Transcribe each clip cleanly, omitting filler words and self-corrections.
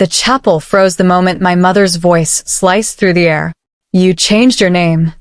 The chapel froze the moment my mother's voice sliced through the air. You changed your name.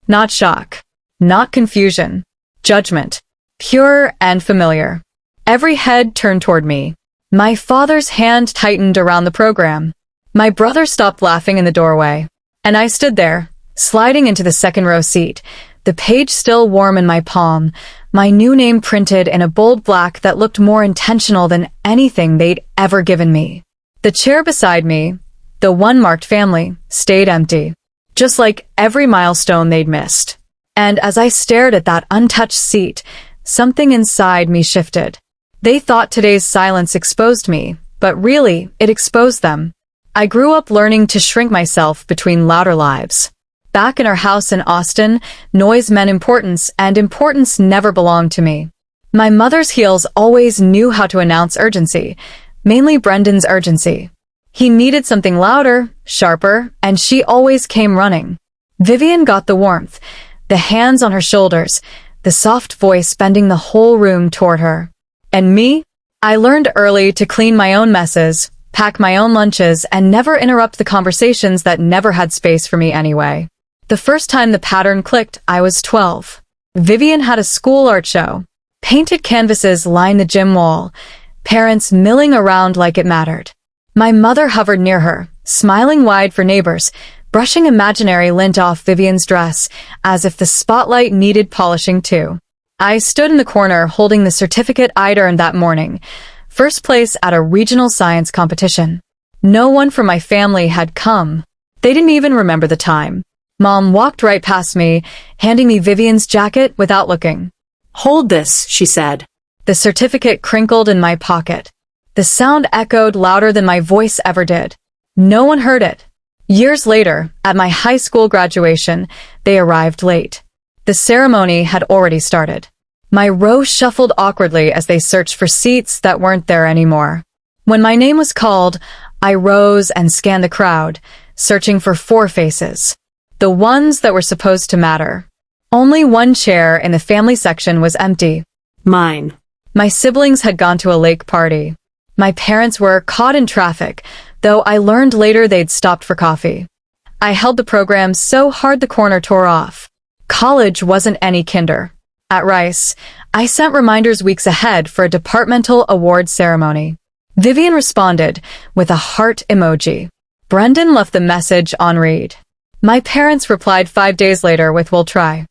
Not shock. Not confusion. Judgment. Pure and familiar. Every head turned toward me. My father's hand tightened around the program. My brother stopped laughing in the doorway. And I stood there, sliding into the second row seat, the page still warm in my palm, my new name printed in a bold black that looked more intentional than anything they'd ever given me. The chair beside me, the one marked family, stayed empty, just like every milestone they'd missed. And as I stared at that untouched seat, something inside me shifted. They thought today's silence exposed me, but really, it exposed them. I grew up learning to shrink myself between louder lives. Back in our house in Austin, noise meant importance, and importance never belonged to me. My mother's heels always knew how to announce urgency, mainly Brendan's urgency. He needed something louder, sharper, and she always came running. Vivian got the warmth, the hands on her shoulders, the soft voice bending the whole room toward her. And me? I learned early to clean my own messes, pack my own lunches, and never interrupt the conversations that never had space for me anyway. The first time the pattern clicked, I was 12. Vivian had a school art show. Painted canvases lined the gym wall, parents milling around like it mattered. My mother hovered near her, smiling wide for neighbors, brushing imaginary lint off Vivian's dress, as if the spotlight needed polishing too. I stood in the corner holding the certificate I'd earned that morning, first place at a regional science competition. No one from my family had come. They didn't even remember the time. Mom walked right past me, handing me Vivian's jacket without looking. Hold this, she said. The certificate crinkled in my pocket. The sound echoed louder than my voice ever did. No one heard it. Years later, at my high school graduation, they arrived late. The ceremony had already started. My row shuffled awkwardly as they searched for seats that weren't there anymore. When my name was called, I rose and scanned the crowd, searching for 4 faces. The ones that were supposed to matter. Only one chair in the family section was empty. Mine. My siblings had gone to a lake party. My parents were caught in traffic, though I learned later they'd stopped for coffee. I held the program so hard the corner tore off. College wasn't any kinder. At Rice, I sent reminders weeks ahead for a departmental award ceremony. Vivian responded with a heart emoji. Brendan left the message on read. My parents replied 5 days later with "we'll try."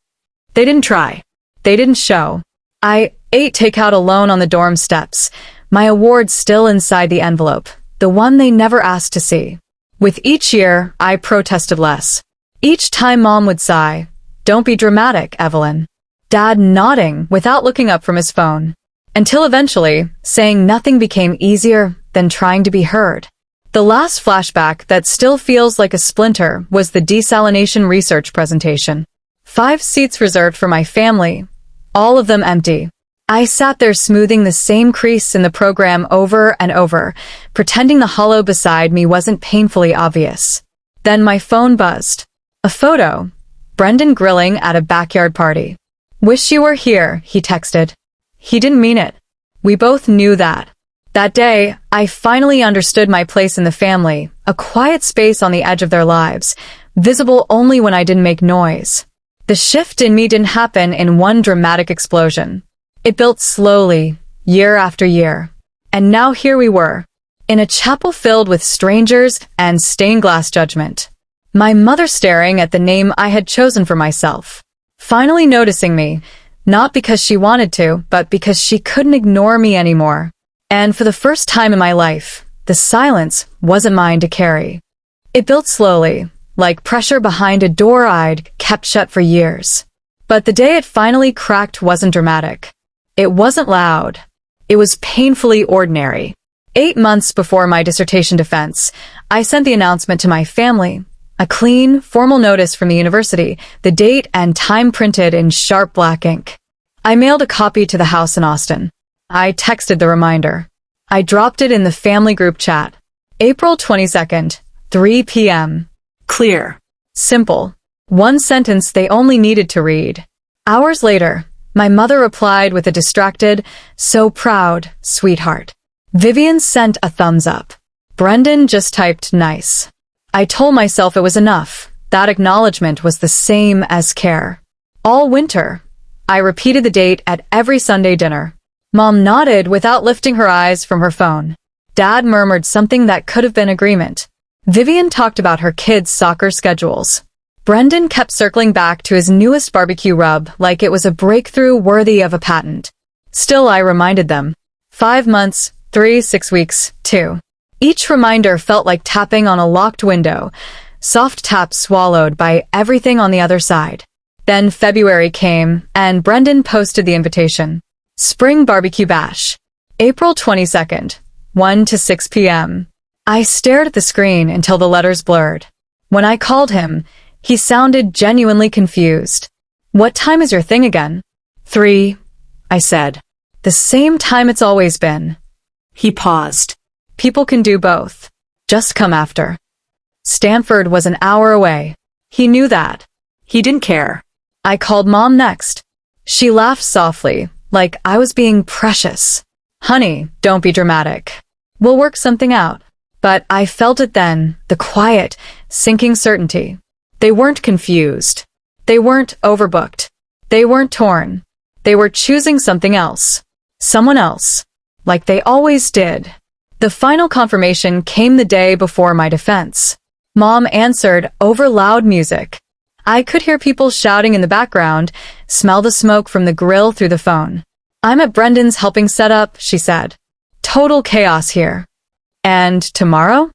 They didn't try. They didn't show. I ate takeout alone on the dorm steps, my award still inside the envelope, the one they never asked to see. With each year, I protested less. Each time Mom would sigh, "Don't be dramatic, Evelyn." Dad nodding without looking up from his phone. Until eventually, saying nothing became easier than trying to be heard. The last flashback that still feels like a splinter was the desalination research presentation. 5 seats reserved for my family, all of them empty. I sat there smoothing the same crease in the program over and over, pretending the hollow beside me wasn't painfully obvious. Then my phone buzzed. A photo. Brendan grilling at a backyard party. "Wish you were here," he texted. He didn't mean it. We both knew that. That day, I finally understood my place in the family, a quiet space on the edge of their lives, visible only when I didn't make noise. The shift in me didn't happen in one dramatic explosion. It built slowly, year after year. And now here we were, in a chapel filled with strangers and stained glass judgment. My mother staring at the name I had chosen for myself. Finally noticing me, not because she wanted to, but because she couldn't ignore me anymore. And for the first time in my life, the silence wasn't mine to carry. It built slowly, like pressure behind a door I'd kept shut for years. But the day it finally cracked wasn't dramatic. It wasn't loud. It was painfully ordinary. 8 months before my dissertation defense, I sent the announcement to my family. A clean, formal notice from the university, the date and time printed in sharp black ink. I mailed a copy to the house in Austin. I texted the reminder. I dropped it in the family group chat. April 22nd, 3 p.m. Clear. Simple. One sentence they only needed to read. Hours later, my mother replied with a distracted, "So proud, sweetheart." Vivian sent a thumbs up. Brendan just typed nice. I told myself it was enough. That acknowledgement was the same as care. All winter, I repeated the date at every Sunday dinner. Mom nodded without lifting her eyes from her phone. Dad murmured something that could have been agreement. Vivian talked about her kids' soccer schedules. Brendan kept circling back to his newest barbecue rub like it was a breakthrough worthy of a patent. Still, I reminded them. 5 months, 3, 6 weeks, 2. Each reminder felt like tapping on a locked window, soft taps swallowed by everything on the other side. Then February came, and Brendan posted the invitation. Spring Barbecue Bash. April 22nd, 1 to 6 p.m. I stared at the screen until the letters blurred. When I called him, he sounded genuinely confused. What time is your thing again? 3, I said. The same time it's always been. He paused. People can do both. Just come after. Stanford was an hour away. He knew that. He didn't care. I called Mom next. She laughed softly, like I was being precious. Honey, don't be dramatic. We'll work something out. But I felt it then, the quiet, sinking certainty. They weren't confused. They weren't overbooked. They weren't torn. They were choosing something else. Someone else. Like they always did. The final confirmation came the day before my defense. Mom answered over loud music. I could hear people shouting in the background, smell the smoke from the grill through the phone. I'm at Brendan's helping set up, she said. Total chaos here. And tomorrow?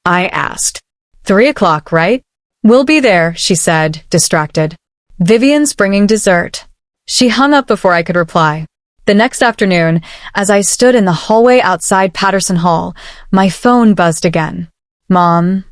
I asked. 3 o'clock, right? We'll be there, she said, distracted. Vivian's bringing dessert. She hung up before I could reply. The next afternoon, as I stood in the hallway outside Patterson Hall, my phone buzzed again. Mom,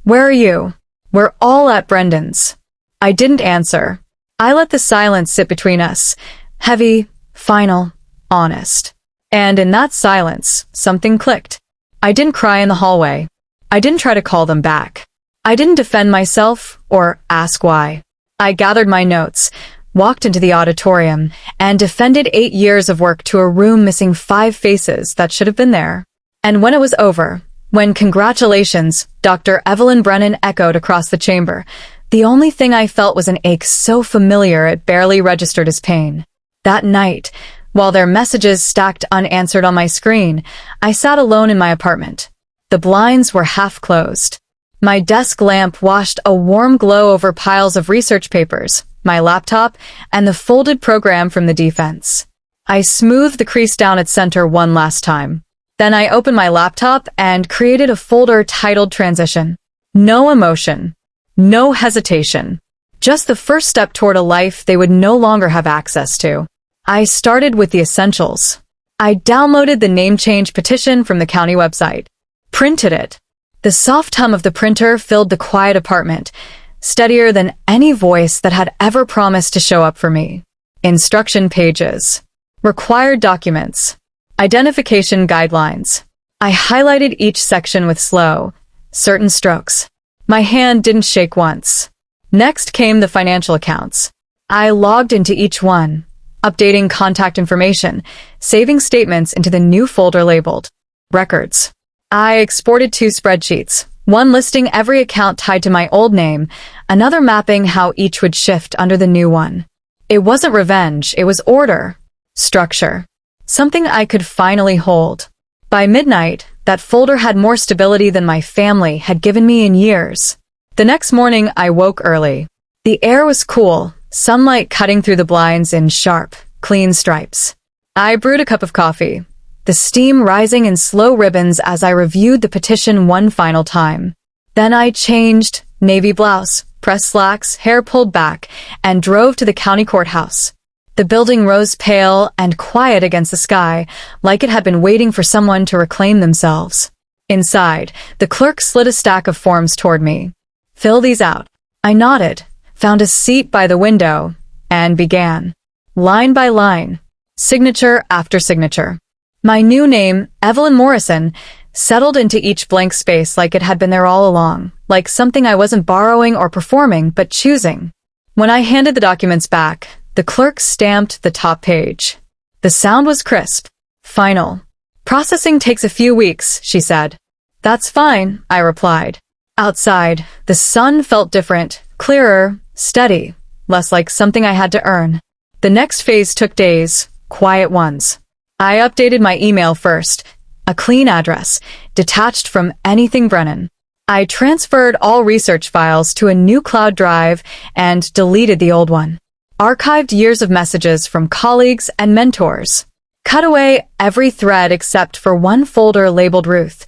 where are you? We're all at Brendan's. I didn't answer. I let the silence sit between us, heavy, final, honest. And in that silence, something clicked. I didn't cry in the hallway. I didn't try to call them back. I didn't defend myself or ask why. I gathered my notes, walked into the auditorium, and defended 8 years of work to a room missing 5 faces that should have been there. And when it was over, when congratulations, Dr. Evelyn Brennan echoed across the chamber, the only thing I felt was an ache so familiar it barely registered as pain. That night, while their messages stacked unanswered on my screen, I sat alone in my apartment. The blinds were half closed. My desk lamp washed a warm glow over piles of research papers, my laptop, and the folded program from the defense. I smoothed the crease down its center one last time. Then I opened my laptop and created a folder titled Transition. No emotion. No hesitation. Just the first step toward a life they would no longer have access to. I started with the essentials. I downloaded the name change petition from the county website. Printed it. The soft hum of the printer filled the quiet apartment, steadier than any voice that had ever promised to show up for me. Instruction pages. Required documents. Identification guidelines. I highlighted each section with slow, certain strokes. My hand didn't shake once. Next came the financial accounts. I logged into each one, updating contact information, saving statements into the new folder labeled Records. I exported 2 spreadsheets, one listing every account tied to my old name, another mapping how each would shift under the new one. It wasn't revenge, it was order, structure, something I could finally hold. By midnight, that folder had more stability than my family had given me in years. The next morning, I woke early. The air was cool, sunlight cutting through the blinds in sharp, clean stripes. I brewed a cup of coffee, the steam rising in slow ribbons as I reviewed the petition one final time. Then I changed, navy blouse, pressed slacks, hair pulled back, and drove to the county courthouse. The building rose pale and quiet against the sky, like it had been waiting for someone to reclaim themselves. Inside, the clerk slid a stack of forms toward me. Fill these out. I nodded, found a seat by the window, and began. Line by line, signature after signature. My new name, Evelyn Morrison, settled into each blank space like it had been there all along, like something I wasn't borrowing or performing, but choosing. When I handed the documents back, the clerk stamped the top page. The sound was crisp. Final. Processing takes a few weeks, she said. That's fine, I replied. Outside, the sun felt different, clearer, steady, less like something I had to earn. The next phase took days, quiet ones. I updated my email first, a clean address, detached from anything Brennan. I transferred all research files to a new cloud drive and deleted the old one. Archived years of messages from colleagues and mentors. Cut away every thread except for one folder labeled Ruth,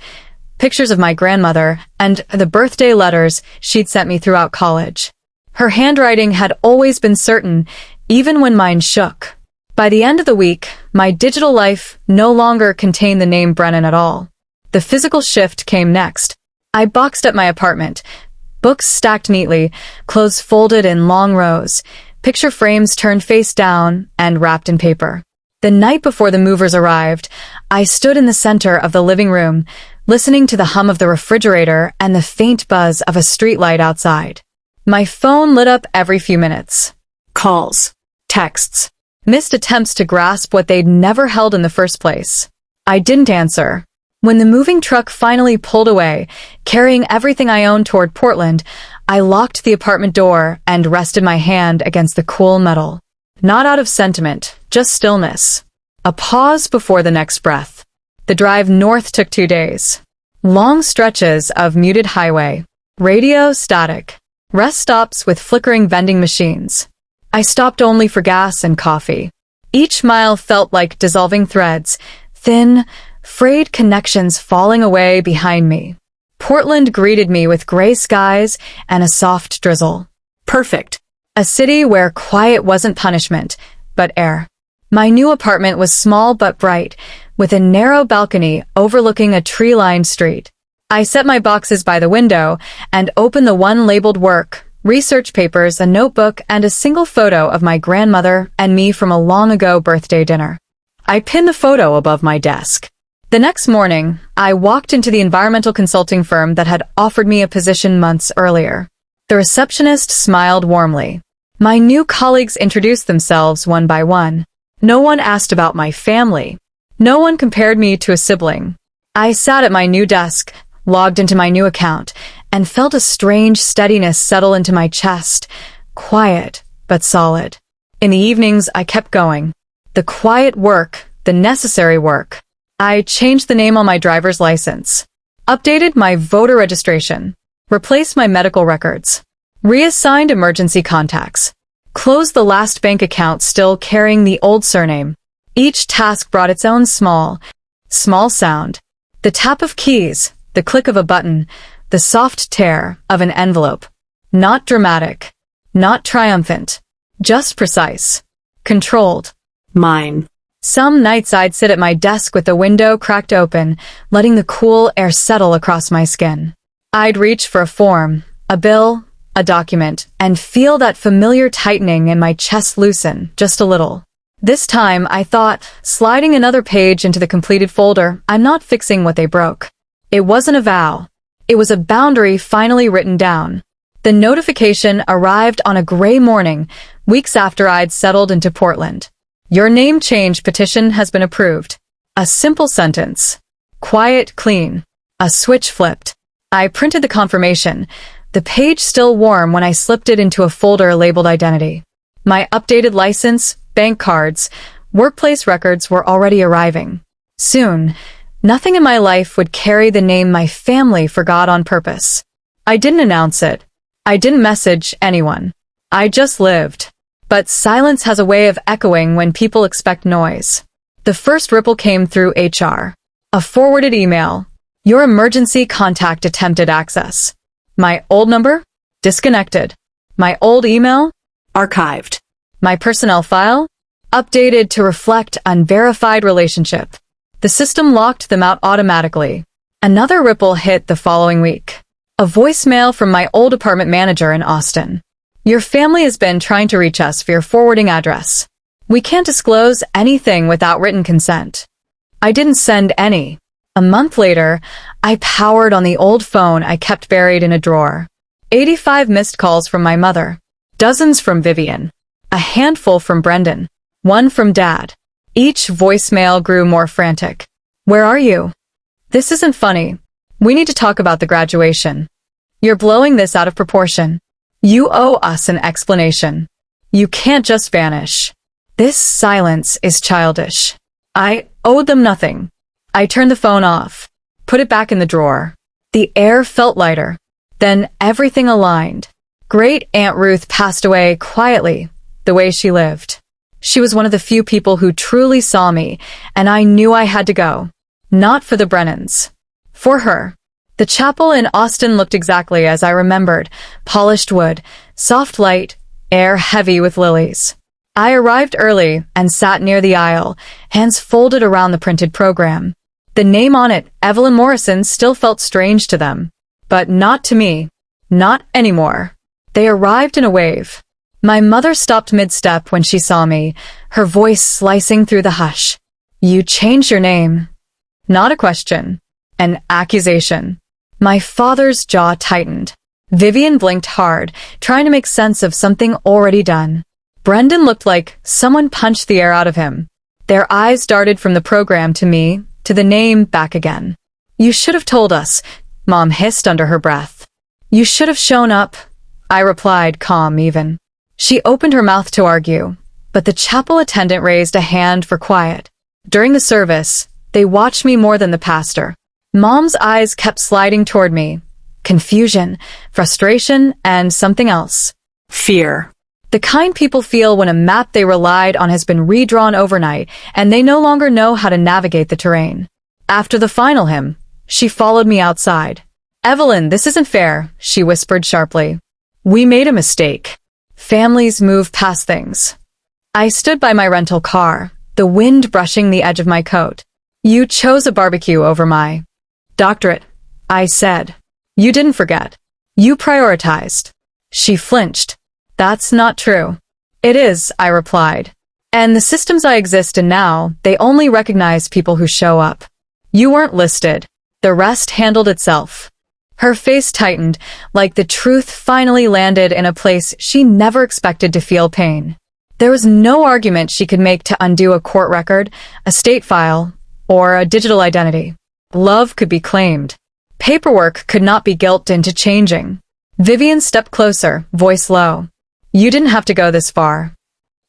pictures of my grandmother, and the birthday letters she'd sent me throughout college. Her handwriting had always been certain, even when mine shook. By the end of the week, my digital life no longer contained the name Brennan at all. The physical shift came next. I boxed up my apartment. Books stacked neatly, clothes folded in long rows, picture frames turned face down and wrapped in paper. The night before the movers arrived, I stood in the center of the living room, listening to the hum of the refrigerator and the faint buzz of a streetlight outside. My phone lit up every few minutes. Calls. Texts. Missed attempts to grasp what they'd never held in the first place. I didn't answer. When the moving truck finally pulled away, carrying everything I owned toward Portland, I locked the apartment door and rested my hand against the cool metal. Not out of sentiment, just stillness. A pause before the next breath. The drive north took 2 days. Long stretches of muted highway. Radio static. Rest stops with flickering vending machines. I stopped only for gas and coffee. Each mile felt like dissolving threads, thin, frayed connections falling away behind me. Portland greeted me with gray skies and a soft drizzle. Perfect. A city where quiet wasn't punishment, but air. My new apartment was small but bright, with a narrow balcony overlooking a tree-lined street. I set my boxes by the window and opened the one labeled work, research papers, a notebook, and a single photo of my grandmother and me from a long-ago birthday dinner. I pinned the photo above my desk. The next morning, I walked into the environmental consulting firm that had offered me a position months earlier. The receptionist smiled warmly. My new colleagues introduced themselves one by one. No one asked about my family. No one compared me to a sibling. I sat at my new desk, logged into my new account, and felt a strange steadiness settle into my chest, quiet but solid. In the evenings, I kept going. The quiet work, the necessary work. I changed the name on my driver's license, updated my voter registration, replaced my medical records, reassigned emergency contacts, closed the last bank account still carrying the old surname. Each task brought its own small sound. The tap of keys, the click of a button, the soft tear of an envelope. Not dramatic, not triumphant, just precise, controlled. Mine. Some nights I'd sit at my desk with the window cracked open, letting the cool air settle across my skin. I'd reach for a form, a bill, a document, and feel that familiar tightening in my chest loosen just a little. This time, I thought, sliding another page into the completed folder, I'm not fixing what they broke. It wasn't a vow. It was a boundary finally written down. The notification arrived on a gray morning, weeks after I'd settled into Portland. Your name change petition has been approved. A simple sentence. Quiet, clean. A switch flipped. I printed the confirmation, the page still warm when I slipped it into a folder labeled identity. My updated license, bank cards, workplace records were already arriving. Soon, nothing in my life would carry the name my family forgot on purpose. I didn't announce it. I didn't message anyone. I just lived. But silence has a way of echoing when people expect noise. The first ripple came through HR. A forwarded email. Your emergency contact attempted access. My old number? Disconnected. My old email? Archived. My personnel file? Updated to reflect unverified relationship. The system locked them out automatically. Another ripple hit the following week. A voicemail from my old apartment manager in Austin. Your family has been trying to reach us for your forwarding address. We can't disclose anything without written consent. I didn't send any. A month later, I powered on the old phone I kept buried in a drawer. 85 missed calls from my mother. Dozens from Vivian. A handful from Brendan. One from Dad. Each voicemail grew more frantic. Where are you? This isn't funny. We need to talk about the graduation. You're blowing this out of proportion. You owe us an explanation. You can't just vanish. This silence is childish. I owed them nothing. I turned the phone off, put it back in the drawer. The air felt lighter. Then everything aligned. Great Aunt Ruth passed away quietly, the way she lived. She was one of the few people who truly saw me, and I knew I had to go. Not for the Brennans. For her. The chapel in Austin looked exactly as I remembered. Polished wood, soft light, air heavy with lilies. I arrived early and sat near the aisle, hands folded around the printed program. The name on it, Evelyn Morrison, still felt strange to them. But not to me. Not anymore. They arrived in a wave. My mother stopped mid-step when she saw me, her voice slicing through the hush. You changed your name. Not a question. An accusation. My father's jaw tightened. Vivian blinked hard, trying to make sense of something already done. Brendan looked like someone punched the air out of him. Their eyes darted from the program to me, to the name, back again. You should have told us, Mom hissed under her breath. You should have shown up, I replied, calm even. She opened her mouth to argue, but the chapel attendant raised a hand for quiet. During the service, they watched me more than the pastor. Mom's eyes kept sliding toward me. Confusion, frustration, and something else. Fear. The kind people feel when a map they relied on has been redrawn overnight and they no longer know how to navigate the terrain. After the final hymn, she followed me outside. Evelyn, this isn't fair, she whispered sharply. We made a mistake. Families move past things. I stood by my rental car, the wind brushing the edge of my coat. You chose a barbecue over my doctorate, I said. You didn't forget. You prioritized. She flinched. That's not true. It is, I replied. And the systems I exist in now, they only recognize people who show up. You weren't listed. The rest handled itself. Her face tightened, like the truth finally landed in a place she never expected to feel pain. There was no argument she could make to undo a court record, a state file, or a digital identity. Love could be claimed. Paperwork could not be guilted into changing. Vivian stepped closer, voice low. You didn't have to go this far.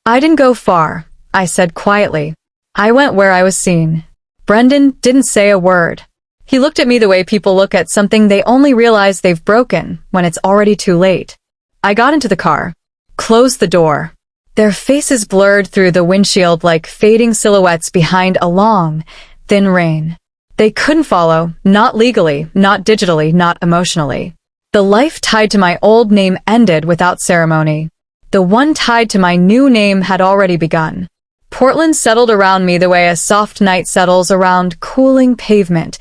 I didn't go far, I said quietly. I went where I was seen. Brendan didn't say a word. He looked at me the way people look at something they only realize they've broken when it's already too late. I got into the car, closed the door. Their faces blurred through the windshield like fading silhouettes behind a long, thin rain. They couldn't follow, not legally, not digitally, not emotionally. The life tied to my old name ended without ceremony. The one tied to my new name had already begun. Portland settled around me the way a soft night settles around cooling pavement,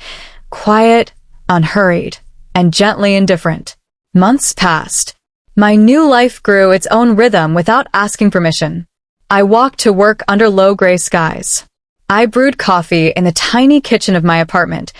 quiet, unhurried, and gently indifferent. Months passed. My new life grew its own rhythm without asking permission. I walked to work under low gray skies. I brewed coffee in the tiny kitchen of my apartment,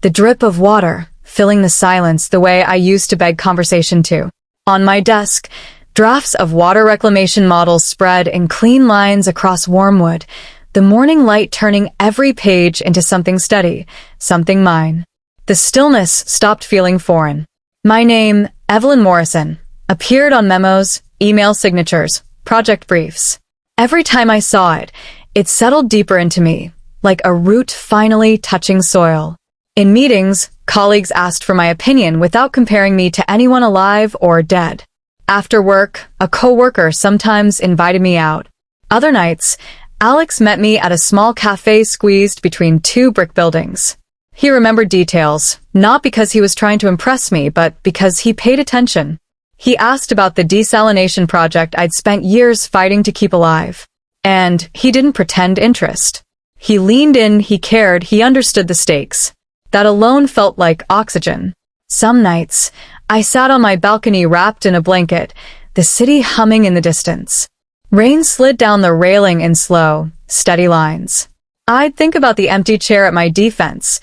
the drip of water filling the silence the way I used to beg conversation to. On my desk, drafts of water reclamation models spread in clean lines across warm wood, the morning light turning every page into something steady, something mine. The stillness stopped feeling foreign. My name, Evelyn Morrison, appeared on memos, email signatures, project briefs. Every time I saw it, it settled deeper into me, like a root finally touching soil. In meetings, colleagues asked for my opinion without comparing me to anyone alive or dead. After work, a coworker sometimes invited me out. Other nights, Alex met me at a small cafe squeezed between two brick buildings. He remembered details, not because he was trying to impress me, but because he paid attention. He asked about the desalination project I'd spent years fighting to keep alive. And he didn't pretend interest. He leaned in, he cared, he understood the stakes. That alone felt like oxygen. Some nights, I sat on my balcony wrapped in a blanket, the city humming in the distance. Rain slid down the railing in slow, steady lines. I'd think about the empty chair at my defense,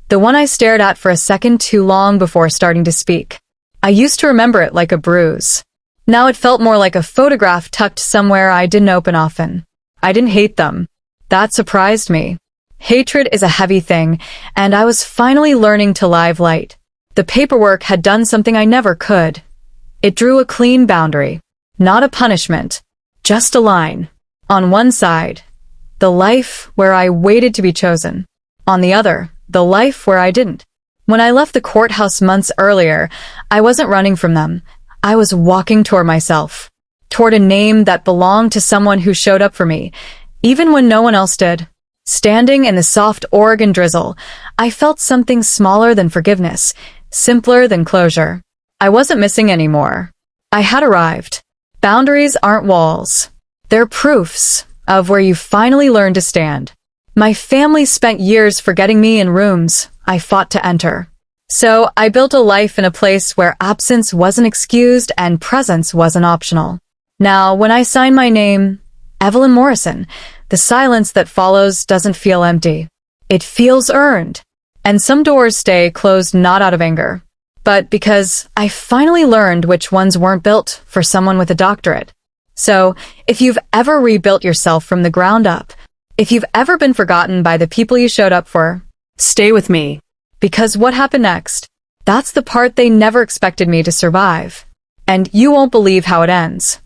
the one I stared at for a second too long before starting to speak. I used to remember it like a bruise. Now it felt more like a photograph tucked somewhere I didn't open often. I didn't hate them. That surprised me. Hatred is a heavy thing, and I was finally learning to live light. The paperwork had done something I never could. It drew a clean boundary. Not a punishment, just a line. On one side, the life where I waited to be chosen. On the other, the life where I didn't. When I left the courthouse months earlier, I wasn't running from them. I was walking toward myself, toward a name that belonged to someone who showed up for me, even when no one else did. Standing in the soft Oregon drizzle, I felt something smaller than forgiveness, simpler than closure. I wasn't missing anymore. I had arrived. Boundaries aren't walls. They're proofs of where you finally learn to stand. My family spent years forgetting me in rooms I fought to enter. So I built a life in a place where absence wasn't excused and presence wasn't optional. Now, when I sign my name, Evelyn Morrison, the silence that follows doesn't feel empty. It feels earned. And some doors stay closed not out of anger, but because I finally learned which ones weren't built for someone with a doctorate. So, if you've ever rebuilt yourself from the ground up, if you've ever been forgotten by the people you showed up for, Stay with me. because what happened next? That's the part they never expected me to survive. And you won't believe how it ends.